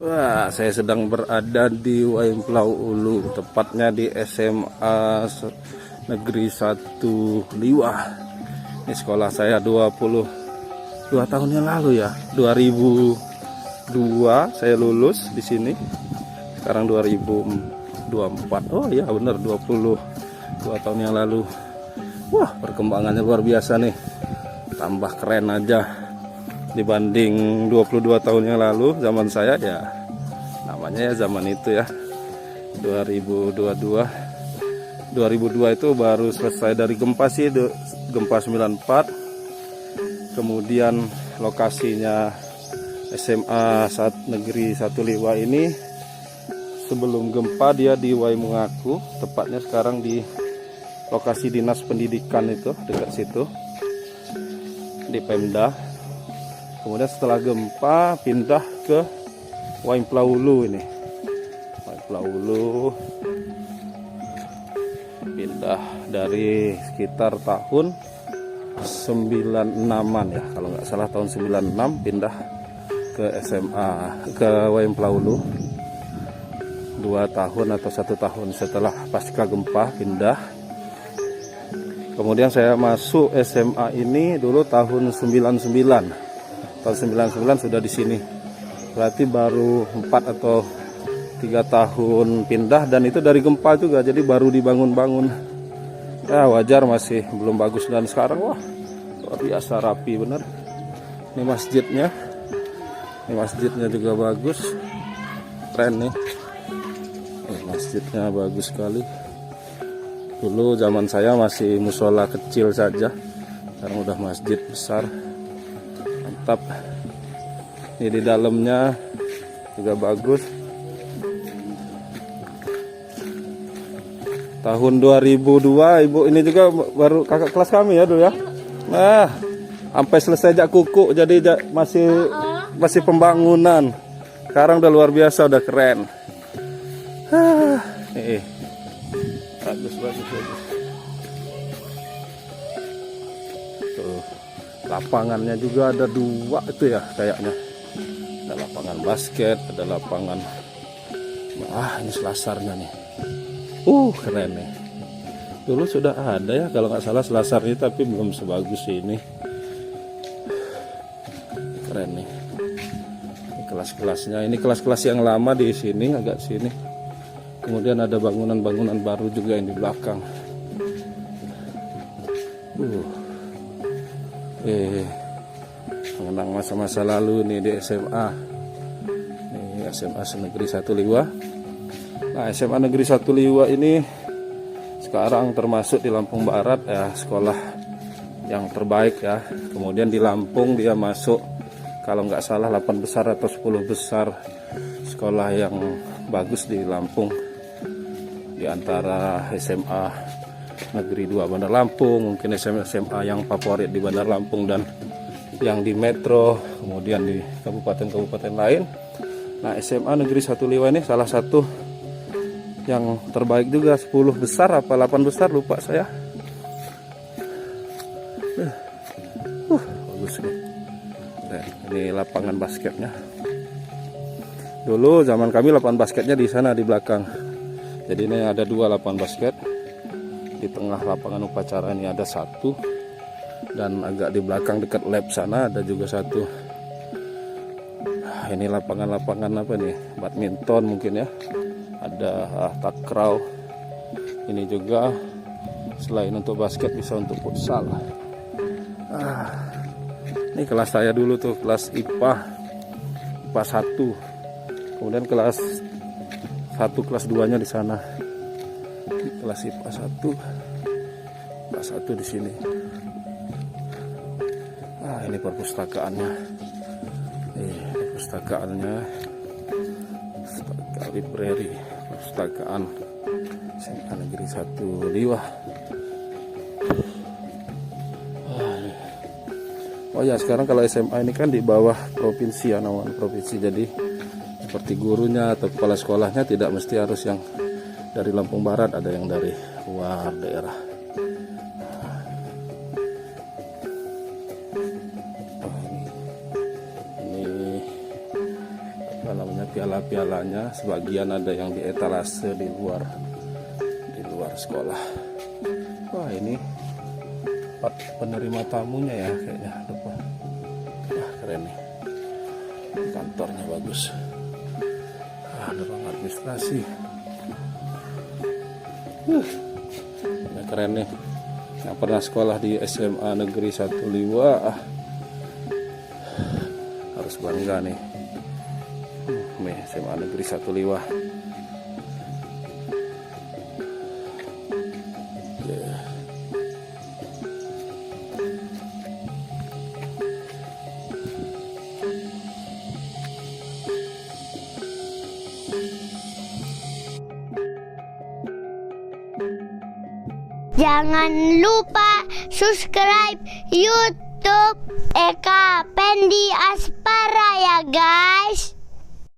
Wah, saya sedang berada di Waing Plau Ulu, tepatnya di SMA Negeri 1 Liwah. Ini sekolah saya 22 tahun yang lalu ya. 2002 saya lulus di sini. Sekarang 2024. Oh iya benar, 22 tahun yang lalu. Wah, perkembangannya luar biasa nih. Tambah keren aja dibanding 22 tahun yang lalu. Zaman saya ya namanya ya zaman itu ya 2002 itu baru selesai dari gempa sih, gempa 94. Kemudian lokasinya SMA Negeri 1 Liwah ini sebelum gempa dia di Waimungaku, tepatnya sekarang di lokasi dinas pendidikan itu dekat situ di Pemda. Kemudian setelah gempa pindah ke Waing Plau Ulu ini. Waing Plau Ulu pindah dari sekitar tahun 96-an ya, kalau nggak salah tahun 96 pindah ke SMA ke Waing Plau Ulu. 2 tahun atau 1 tahun setelah pasca gempa pindah. Kemudian saya masuk SMA ini dulu tahun 99. Tahun 99 sudah di sini. Berarti baru 4 atau 3 tahun pindah, dan itu dari gempa juga, jadi baru dibangun-bangun. Ya wajar masih belum bagus, dan sekarang wah luar biasa rapi bener. Ini masjidnya. Ini masjidnya juga bagus. Keren nih. Masjidnya bagus sekali. Dulu zaman saya masih musola kecil saja. Sekarang udah masjid besar. Mantap. Ini di dalamnya juga bagus. Tahun 2002 ibu ini juga baru kakak kelas kami ya dulu ya. Nah, sampai selesai jak kuku, jadi masih pembangunan. Sekarang udah luar biasa, udah keren. Bagus. Tuh, lapangannya juga ada 2 itu ya kayaknya. Ada lapangan basket, ada lapangan. Ini selasarnya nih. Keren nih. Dulu sudah ada ya kalau nggak salah selasarnya, tapi belum sebagus ini. Keren nih. Ini kelas-kelasnya. Ini kelas-kelas yang lama di sini, agak sini. Kemudian ada bangunan-bangunan baru juga yang di belakang. Mengenang masa-masa lalu nih di SMA. Ini SMA Negeri 1 Liwah. Nah, SMA Negeri 1 Liwah ini sekarang termasuk di Lampung Barat ya, sekolah yang terbaik ya. Kemudian di Lampung dia masuk kalau nggak salah 8 besar atau 10 besar sekolah yang bagus di Lampung. Di antara SMA Negeri 2 Bandar Lampung, mungkin SMA yang favorit di Bandar Lampung dan yang di Metro, kemudian di kabupaten-kabupaten lain. Nah, SMA Negeri 1 Liwah ini salah satu yang terbaik juga, 10 besar apa 8 besar lupa saya. Bagus nih. Dan ini lapangan basketnya. Dulu zaman kami lapangan basketnya di sana di belakang. Jadi ini ada 2 lapangan basket. Di tengah lapangan upacara ini ada 1, dan agak di belakang dekat lab sana ada juga 1. Ini lapangan-lapangan apa nih? Badminton mungkin ya. Ada takraw. Ini juga selain untuk basket bisa untuk futsal. Ini kelas saya dulu tuh, kelas IPA 1. Kemudian kelas 1 kelas 2-nya di sana. Kelas IPA 1. Kelas 1 di sini. Ini perpustakaannya. Perpustakaannya. Library, perpustakaan SMA Negeri 1 Liwah. Oh ya, sekarang kalau SMA ini kan di bawah provinsi ya, naungan provinsi. Jadi seperti gurunya atau kepala sekolahnya tidak mesti harus yang dari Lampung Barat, ada yang dari luar daerah. piala-pialanya. Sebagian ada yang di etalase di luar sekolah. Wah, ini penerima tamunya ya kayaknya, lupa. Wah, keren nih, kantornya bagus. Ada ruang administrasi. Ini keren nih. Yang pernah sekolah di SMA Negeri 1 Liwa harus bangga nih. Nih SMA Negeri 1 Liwa. Jangan lupa subscribe YouTube Eka Pendi Aspara ya guys.